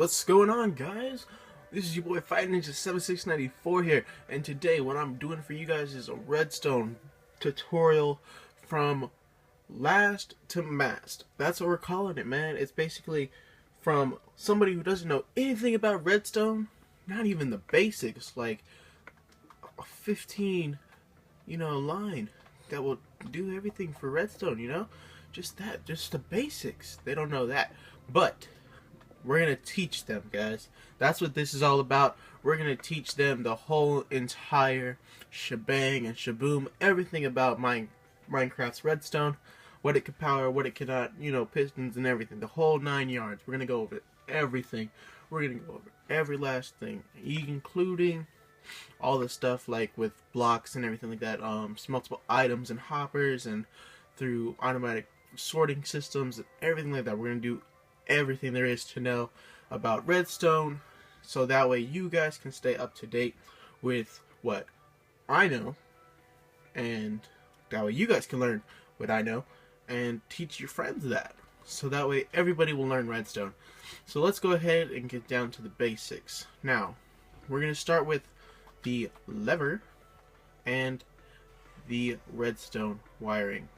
What's going on, guys? This is your boy Fighting Ninja 7694 here, and today what I'm doing for you guys is a redstone tutorial from last to mast. That's what we're calling it, man. It's basically from somebody who doesn't know anything about redstone, not even the basics, like a 15, line that will do everything for redstone, just that, just the basics. They don't know that, but we're going to teach them, guys. That's what this is all about. We're going to teach them the whole entire shebang and shaboom, everything about Minecraft's redstone, what it can power, what it cannot, pistons and everything, the whole 9 yards. We're going to go over everything. We're going to go over every last thing, including all the stuff like with blocks and everything like that, multiple items and hoppers and through automatic sorting systems and everything like that. We're going to do everything there is to know about redstone, so that way you guys can stay up to date with what I know, and that way you guys can learn what I know and teach your friends that, so that way everybody will learn redstone. So let's go ahead and get down to the basics. Now we're going to start with the lever and the redstone wiring.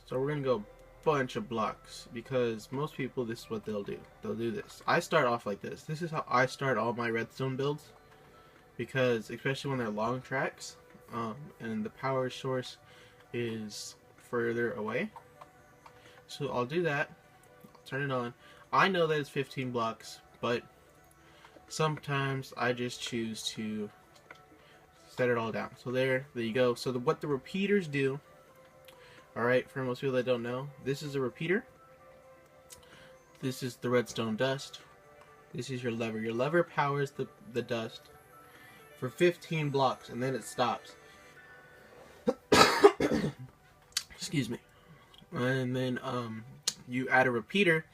So we're going to go bunch of blocks, because most people, this is what they'll do. They'll do this. I start off like this. This is how I start all my redstone builds, because especially when they're long tracks, and the power source is further away. So I'll do that. I'll turn it on. I know that it's 15 blocks, but sometimes I just choose to set it all down. So there you go. So what the repeaters do, alright, for most people that don't know, this is a repeater. This is the redstone dust. This is your lever. Your lever powers the dust for 15 blocks, and then it stops. Excuse me. And then you add a repeater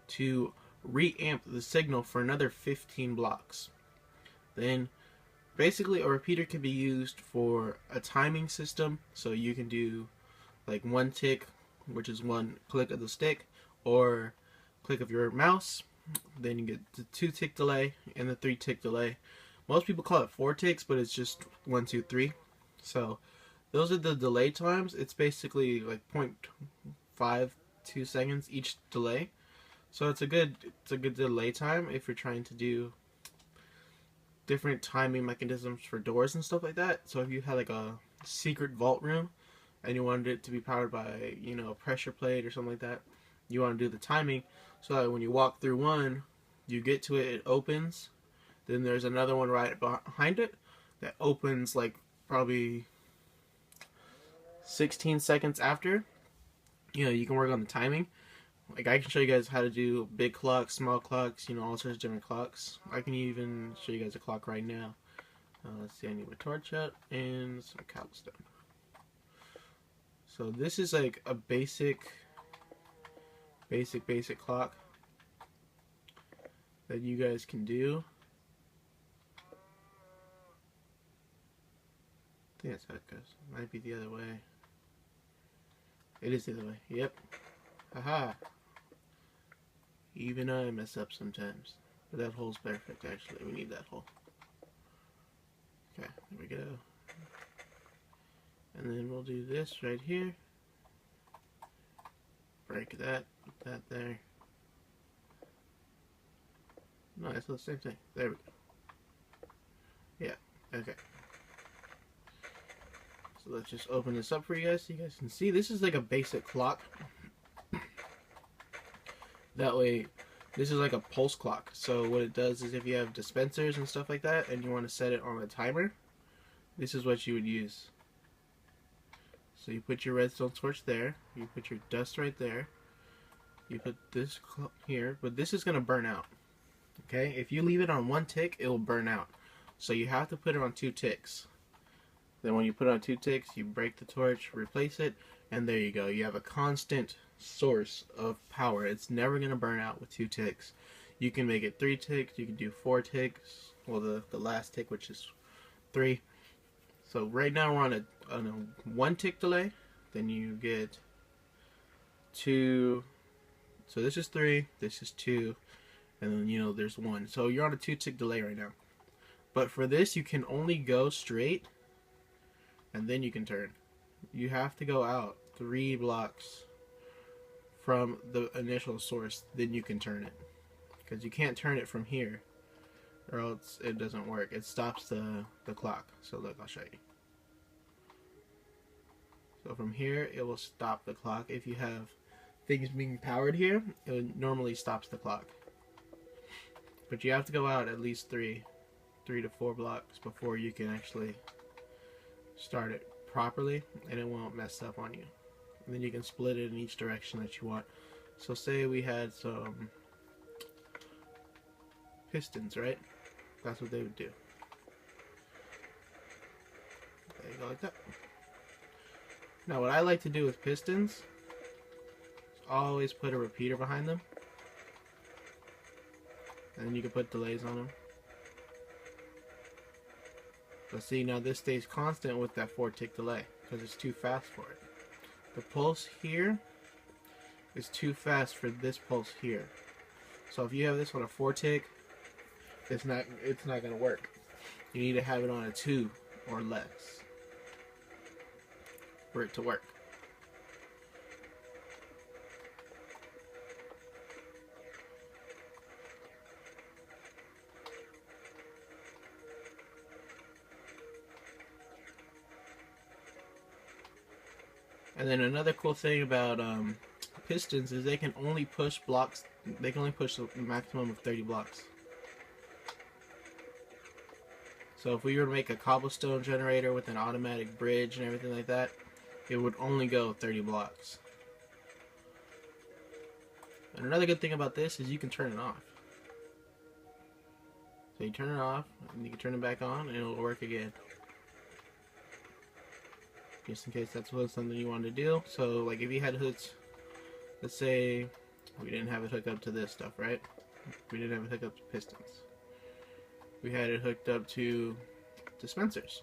to reamp the signal for another 15 blocks. Then basically a repeater can be used for a timing system, so you can do like one tick, which is one click of the stick, or click of your mouse. Then you get the 2 tick delay and the 3 tick delay. Most people call it 4 ticks, but it's just 1, 2, 3. So those are the delay times. It's basically like 0.52 seconds each delay. So it's a good delay time if you're trying to do different timing mechanisms for doors and stuff like that. So if you had like a secret vault room and you wanted it to be powered by, a pressure plate or something like that, you want to do the timing so that when you walk through one, you get to it, it opens. Then there's another one right behind it that opens like probably 16 seconds after. You can work on the timing. Like, I can show you guys how to do big clocks, small clocks, all sorts of different clocks. I can even show you guys a clock right now. Let's see, I need my torch out and some cobblestone. So this is like a basic clock that you guys can do. I think that's how it goes. Might be the other way. It is the other way. Yep. Haha. Even I mess up sometimes. But that hole's perfect, actually. We need that hole. Okay, there we go. And then we'll do this right here. Break that. Put that there. No, it's the same thing. There we go. Yeah, okay. So let's just open this up for you guys so you guys can see. This is like a basic clock. That way, this is like a pulse clock. So what it does is if you have dispensers and stuff like that and you want to set it on a timer, this is what you would use. So you put your redstone torch there, you put your dust right there, you put this here, but this is going to burn out. Okay, if you leave it on 1 tick, it will burn out. So you have to put it on 2 ticks. Then when you put it on 2 ticks, you break the torch, replace it, and there you go. You have a constant source of power. It's never going to burn out with 2 ticks. You can make it 3 ticks, you can do 4 ticks, well the last tick, which is 3. So right now we're on a 1 tick delay, then you get 2, so this is 3, this is 2, and then there's 1. So you're on a 2-tick delay right now. But for this, you can only go straight, and then you can turn. You have to go out 3 blocks from the initial source, then you can turn it. Because you can't turn it from here, or else it doesn't work. It stops the clock. So look, I'll show you. So from here, it will stop the clock. If you have things being powered here, it normally stops the clock. But you have to go out at least 3 to 4 blocks before you can actually start it properly, and it won't mess up on you. And then you can split it in each direction that you want. So say we had some pistons, right? That's what they would do. There you go, like that. Now what I like to do with pistons is always put a repeater behind them, and then you can put delays on them. But see, now this stays constant with that 4-tick delay because it's too fast for it. The pulse here is too fast for this pulse here. So if you have this on a 4-tick, it's not going to work. You need to have it on a 2 or less for it to work. And then another cool thing about pistons is they can only push blocks. They can only push a maximum of 30 blocks. So if we were to make a cobblestone generator with an automatic bridge and everything like that, it would only go 30 blocks. And another good thing about this is you can turn it off. So you turn it off, and you can turn it back on, and it'll work again. Just in case that's something you wanted to do. So like if you had hooks, let's say we didn't have it hooked up to this stuff, right? We didn't have it hooked up to pistons. We had it hooked up to dispensers.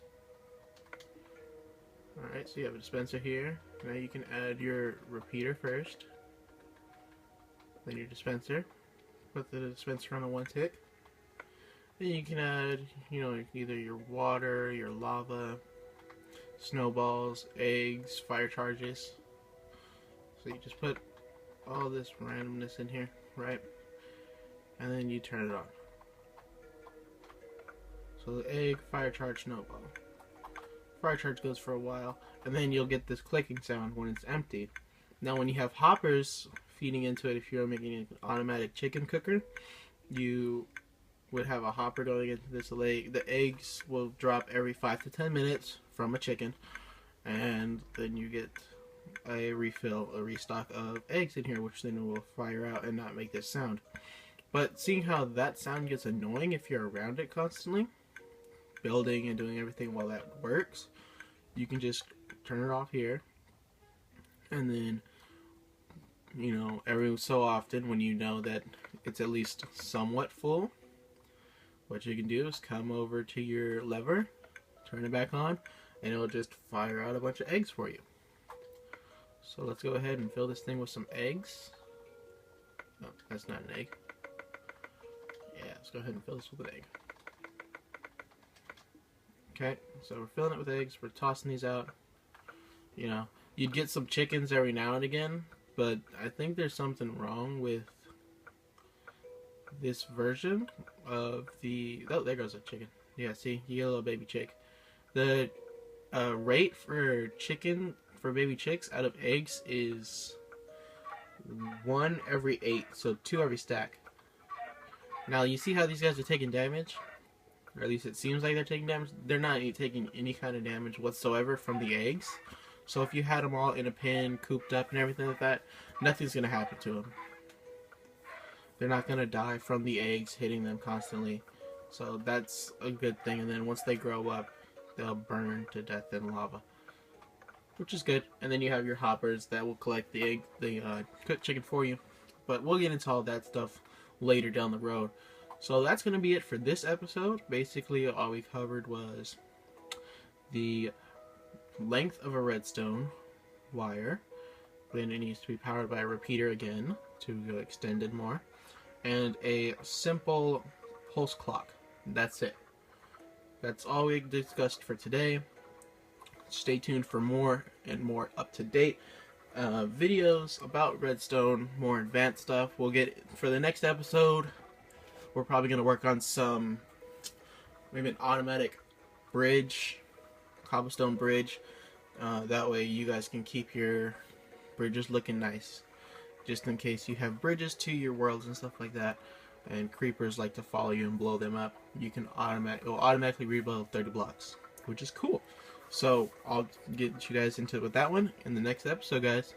Alright, so you have a dispenser here. Now you can add your repeater first, then your dispenser. Put the dispenser on a 1-tick. Then you can add, either your water, your lava, snowballs, eggs, fire charges. So you just put all this randomness in here, right? And then you turn it on. So the egg, fire charge, snowball. Fire charge goes for a while, and then you'll get this clicking sound when it's empty. Now when you have hoppers feeding into it, if you're making an automatic chicken cooker, you would have a hopper going into this lake. The eggs will drop every 5 to 10 minutes from a chicken, and then you get a restock of eggs in here, which then will fire out and not make this sound. But seeing how that sound gets annoying if you're around it constantly, building and doing everything while that works, you can just turn it off here, and then every so often when you know that it's at least somewhat full, what you can do is come over to your lever, turn it back on, and it'll just fire out a bunch of eggs for you. So let's go ahead and fill this thing with some eggs. Oh, that's not an egg. Yeah, let's go ahead and fill this with an egg. Okay, so we're filling it with eggs, we're tossing these out. You'd get some chickens every now and again, but I think there's something wrong with this version of the... Oh, there goes a chicken. Yeah, see, you get a little baby chick. The rate for baby chicks out of eggs is 1 every 8, so 2 every stack. Now, you see how these guys are taking damage? Or at least it seems like they're taking damage. They're not taking any kind of damage whatsoever from the eggs. So if you had them all in a pen, cooped up and everything like that, nothing's going to happen to them. They're not going to die from the eggs hitting them constantly. So that's a good thing. And then once they grow up, they'll burn to death in lava, which is good. And then you have your hoppers that will collect the cooked chicken for you. But we'll get into all that stuff later down the road. So that's going to be it for this episode. Basically, all we covered was the length of a redstone wire. Then it needs to be powered by a repeater again to go extend it more. and a simple pulse clock. That's it. That's all we discussed for today. Stay tuned for more and more up-to-date videos about redstone, more advanced stuff. We'll get, for the next episode, we're probably going to work on some, maybe an automatic bridge, cobblestone bridge. That way you guys can keep your bridges looking nice, just in case you have bridges to your worlds and stuff like that, and creepers like to follow you and blow them up. You can it'll automatically rebuild 30 blocks, which is cool. So I'll get you guys into it with that one in the next episode, guys.